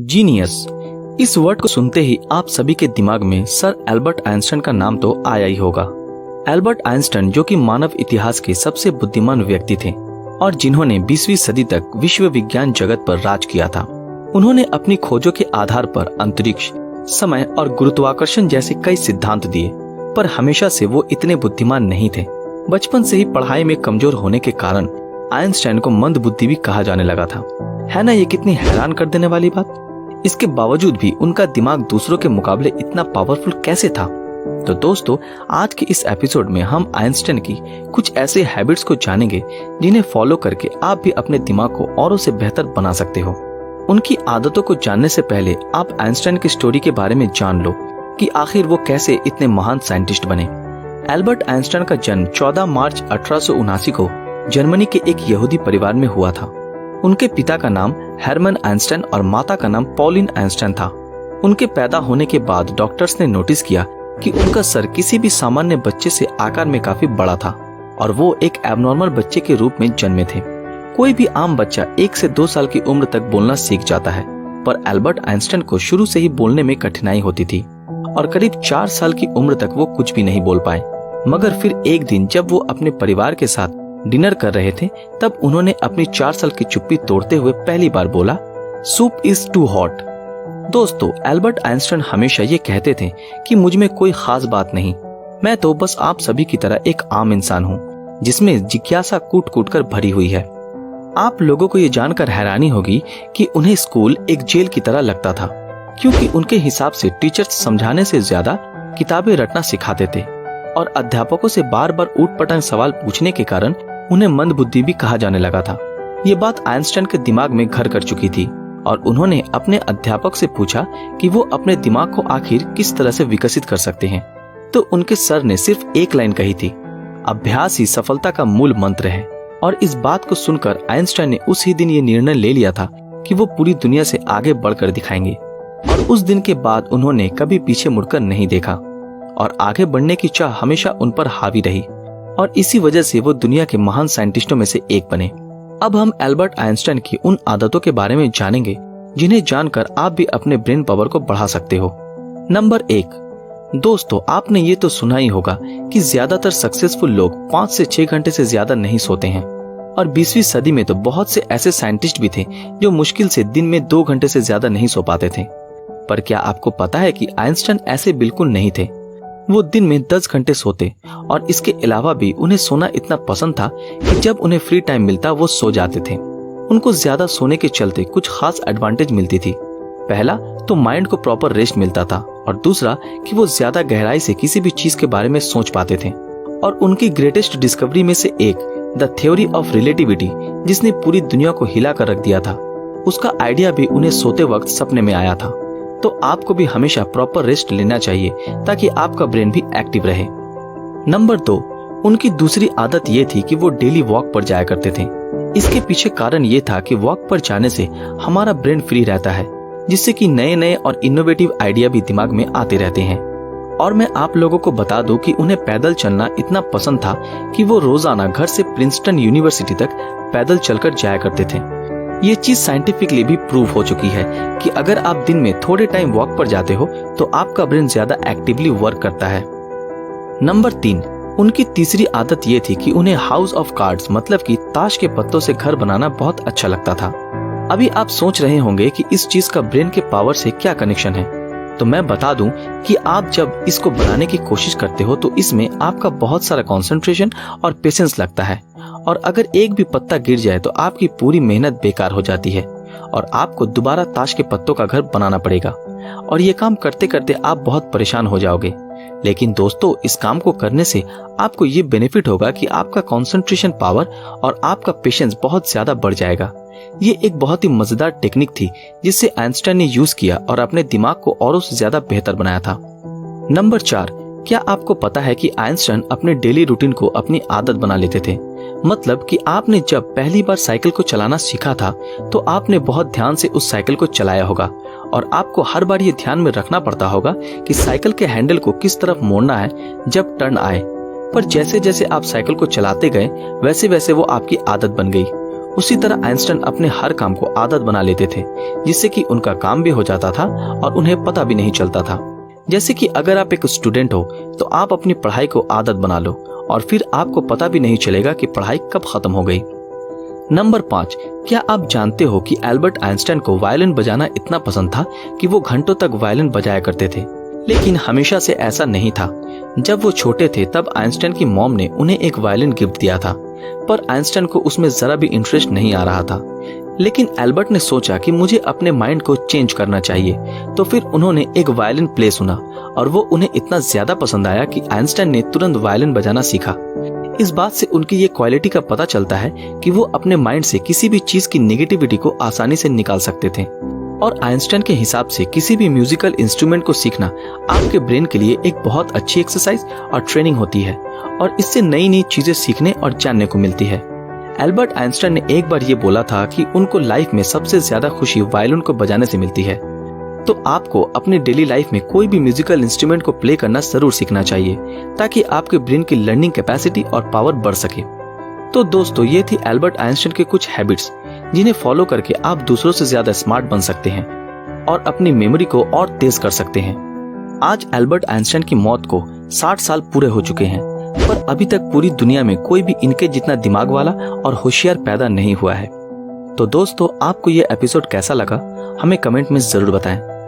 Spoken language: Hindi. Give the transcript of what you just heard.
जीनियस, इस वर्ड को सुनते ही आप सभी के दिमाग में सर एल्बर्ट आइंस्टाइन का नाम तो आया ही होगा। एल्बर्ट आइंस्टाइन जो कि मानव इतिहास के सबसे बुद्धिमान व्यक्ति थे और जिन्होंने 20वीं सदी तक विश्व विज्ञान जगत पर राज किया था। उन्होंने अपनी खोजों के आधार पर अंतरिक्ष, समय और गुरुत्वाकर्षण जैसे कई सिद्धांत दिए, पर हमेशा से वो इतने बुद्धिमान नहीं थे। बचपन से ही पढ़ाई में कमजोर होने के कारण आइंस्टाइन को मंद बुद्धि भी कहा जाने लगा था। है ना ये कितनी हैरान कर देने वाली बात। इसके बावजूद भी उनका दिमाग दूसरों के मुकाबले इतना पावरफुल कैसे था। तो दोस्तों, आज के इस एपिसोड में हम आइंस्टाइन की कुछ ऐसे हैबिट्स को जानेंगे जिन्हें फॉलो करके आप भी अपने दिमाग को औरों से बेहतर बना सकते हो। उनकी आदतों को जानने से पहले आप आइंस्टाइन की स्टोरी के बारे में जान लो कि आखिर वो कैसे इतने महान साइंटिस्ट बने। एल्बर्ट आइंस्टाइन का जन्म 14 मार्च 1879 को जर्मनी के एक यहूदी परिवार में हुआ था। उनके पिता का नाम हरमन आइंस्टाइन और माता का नाम पॉलिन आइंस्टाइन था। उनके पैदा होने के बाद डॉक्टर्स ने नोटिस किया कि उनका सर किसी भी सामान्य बच्चे से आकार में काफी बड़ा था और वो एक एबनॉर्मल बच्चे के रूप में जन्मे थे। कोई भी आम बच्चा 1 से 2 साल की उम्र तक बोलना सीख जाता है, पर एल्बर्ट आइंस्टाइन को शुरू से ही बोलने में कठिनाई होती थी और करीब 4 साल की उम्र तक वो कुछ भी नहीं बोल पाए। मगर फिर एक दिन जब वो अपने परिवार के साथ डिनर कर रहे थे, तब उन्होंने अपनी 4 साल की चुप्पी तोड़ते हुए पहली बार बोला, सूप इज टू हॉट। दोस्तों, एल्बर्ट आइंस्टाइन हमेशा ये कहते थे कि मुझ में कोई खास बात नहीं, मैं तो बस आप सभी की तरह एक आम इंसान हूँ जिसमें जिज्ञासा कूट कूट कर भरी हुई है। आप लोगों को ये जानकर हैरानी होगी कि उन्हें स्कूल एक जेल की तरह लगता था, क्योंकि उनके हिसाब से टीचर्स समझाने से ज्यादा किताबें रटना सिखाते थे और अध्यापकों से बार बार ऊट-पटांग सवाल पूछने के कारण उन्हें मंद बुद्धि भी कहा जाने लगा था। ये बात आइंस्टाइन के दिमाग में घर कर चुकी थी और उन्होंने अपने अध्यापक से पूछा कि वो अपने दिमाग को आखिर किस तरह से विकसित कर सकते हैं। तो उनके सर ने सिर्फ एक लाइन कही थी, अभ्यास ही सफलता का मूल मंत्र है। और इस बात को सुनकर आइंस्टाइन ने उसी दिन ये निर्णय ले लिया था कि वो पूरी दुनिया से आगे बढ़कर दिखाएंगे। और उस दिन के बाद उन्होंने कभी पीछे मुड़कर नहीं देखा और आगे बढ़ने की चाह हमेशा उन पर हावी रही और इसी वजह से वो दुनिया के महान साइंटिस्टों में से एक बने। अब हम एल्बर्ट आइंस्टाइन की उन आदतों के बारे में जानेंगे जिन्हें जानकर आप भी अपने ब्रेन पावर को बढ़ा सकते हो। नंबर 1, दोस्तों, आपने ये तो सुना ही होगा कि ज्यादातर सक्सेसफुल लोग 5 से 6 घंटे से ज्यादा नहीं सोते हैं और 20वीं सदी में तो बहुत से ऐसे साइंटिस्ट भी थे जो मुश्किल से दिन में 2 घंटे से ज्यादा नहीं सो पाते थे। पर क्या आपको पता है कि आइंस्टाइन ऐसे बिल्कुल नहीं थे। वो दिन में 10 घंटे सोते और इसके अलावा भी उन्हें सोना इतना पसंद था कि जब उन्हें फ्री टाइम मिलता वो सो जाते थे। उनको ज्यादा सोने के चलते कुछ खास एडवांटेज मिलती थी। पहला तो माइंड को प्रॉपर रेस्ट मिलता था और दूसरा कि वो ज्यादा गहराई से किसी भी चीज के बारे में सोच पाते थे। और उनकी ग्रेटेस्ट डिस्कवरी में से एक, द थ्योरी ऑफ रिलेटिविटी, जिसने पूरी दुनिया को हिला कर रख दिया था, उसका आइडिया भी उन्हें सोते वक्त सपने में आया था। तो आपको भी हमेशा प्रॉपर रेस्ट लेना चाहिए ताकि आपका ब्रेन भी एक्टिव रहे। नंबर 2, उनकी दूसरी आदत ये थी कि वो डेली वॉक पर जाया करते थे। इसके पीछे कारण ये था कि वॉक पर जाने से हमारा ब्रेन फ्री रहता है, जिससे कि नए नए और इनोवेटिव आइडिया भी दिमाग में आते रहते हैं। और मैं आप लोगों को बता दूं कि उन्हें पैदल चलना इतना पसंद था कि वो रोजाना घर से प्रिंसटन यूनिवर्सिटी तक पैदल चलकर जाया करते थे। ये चीज साइंटिफिकली भी प्रूव हो चुकी है कि अगर आप दिन में थोड़े टाइम वॉक पर जाते हो तो आपका ब्रेन ज्यादा एक्टिवली वर्क करता है। नंबर 3, उनकी तीसरी आदत ये थी कि उन्हें हाउस ऑफ कार्ड्स मतलब कि ताश के पत्तों से घर बनाना बहुत अच्छा लगता था। अभी आप सोच रहे होंगे कि इस चीज का ब्रेन के पावर से क्या कनेक्शन है, तो मैं बता दूं कि आप जब इसको बनाने की कोशिश करते हो तो इसमें आपका बहुत सारा कंसंट्रेशन और पेशेंस लगता है और अगर एक भी पत्ता गिर जाए तो आपकी पूरी मेहनत बेकार हो जाती है और आपको दोबारा ताश के पत्तों का घर बनाना पड़ेगा और ये काम करते करते आप बहुत परेशान हो जाओगे। लेकिन दोस्तों, इस काम को करने से आपको ये बेनिफिट होगा कि आपका कंसंट्रेशन पावर और आपका पेशेंस बहुत ज्यादा बढ़ जाएगा। ये एक बहुत ही मजेदार टेक्निक थी जिसे आइंस्टाइन ने यूज किया और अपने दिमाग को औरों से ज्यादा बेहतर बनाया था। नंबर 4, क्या आपको पता है कि आइंस्टाइन अपने डेली रूटीन को अपनी आदत बना लेते थे। मतलब कि आपने जब पहली बार साइकिल को चलाना सीखा था तो आपने बहुत ध्यान से उस साइकिल को चलाया होगा और आपको हर बार ये ध्यान में रखना पड़ता होगा कि साइकिल के हैंडल को किस तरफ मोड़ना है जब टर्न आए। पर जैसे जैसे आप साइकिल को चलाते गए वैसे वैसे वो आपकी आदत बन गई उसी तरह आइंस्टाइन अपने हर काम को आदत बना लेते थे, जिससे कि उनका काम भी हो जाता था और उन्हें पता भी नहीं चलता था। जैसे कि अगर आप एक स्टूडेंट हो तो आप अपनी पढ़ाई को आदत बना लो और फिर आपको पता भी नहीं चलेगा कि पढ़ाई कब खत्म हो गई। नंबर 5, क्या आप जानते हो कि एल्बर्ट आइंस्टाइन को वायलिन बजाना इतना पसंद था कि वो घंटों तक वायलिन बजाया करते थे। लेकिन हमेशा से ऐसा नहीं था। जब वो छोटे थे तब आइंस्टाइन की मॉम ने उन्हें एक वायलिन गिफ्ट दिया था, पर आइंस्टाइन को उसमें जरा भी इंटरेस्ट नहीं आ रहा था। लेकिन एल्बर्ट ने सोचा कि मुझे अपने माइंड को चेंज करना चाहिए, तो फिर उन्होंने एक वायलिन प्ले सुना और वो उन्हें इतना ज्यादा पसंद आया कि आइंस्टाइन ने तुरंत वायलिन बजाना सीखा। इस बात से उनकी ये क्वालिटी का पता चलता है कि वो अपने माइंड से किसी भी चीज की नेगेटिविटी को आसानी से निकाल सकते थे। और आइंस्टाइन के हिसाब से किसी भी म्यूजिकल इंस्ट्रूमेंट को सीखना आपके ब्रेन के लिए एक बहुत अच्छी एक्सरसाइज और ट्रेनिंग होती है और इससे नई नई चीजें सीखने और जानने को मिलती है। एल्बर्ट आइंस्टाइन ने एक बार ये बोला था कि उनको लाइफ में सबसे ज्यादा खुशी वायलिन को बजाने से मिलती है। तो आपको अपने डेली लाइफ में कोई भी म्यूजिकल इंस्ट्रूमेंट को प्ले करना जरूर सीखना चाहिए, ताकि आपके ब्रेन की लर्निंग कैपेसिटी और पावर बढ़ सके। तो दोस्तों, ये थी एल्बर्ट आइंस्टाइन के कुछ हैबिट्स, जिन्हें फॉलो करके आप दूसरों से ज्यादा स्मार्ट बन सकते हैं और अपनी मेमोरी को और तेज कर सकते हैं। आज एल्बर्ट आइंस्टाइन की मौत को 60 साल पूरे हो चुके हैं, पर अभी तक पूरी दुनिया में कोई भी इनके जितना दिमाग वाला और होशियार पैदा नहीं हुआ है। तो दोस्तों, आपको ये एपिसोड कैसा लगा हमें कमेंट में जरूर बताएं।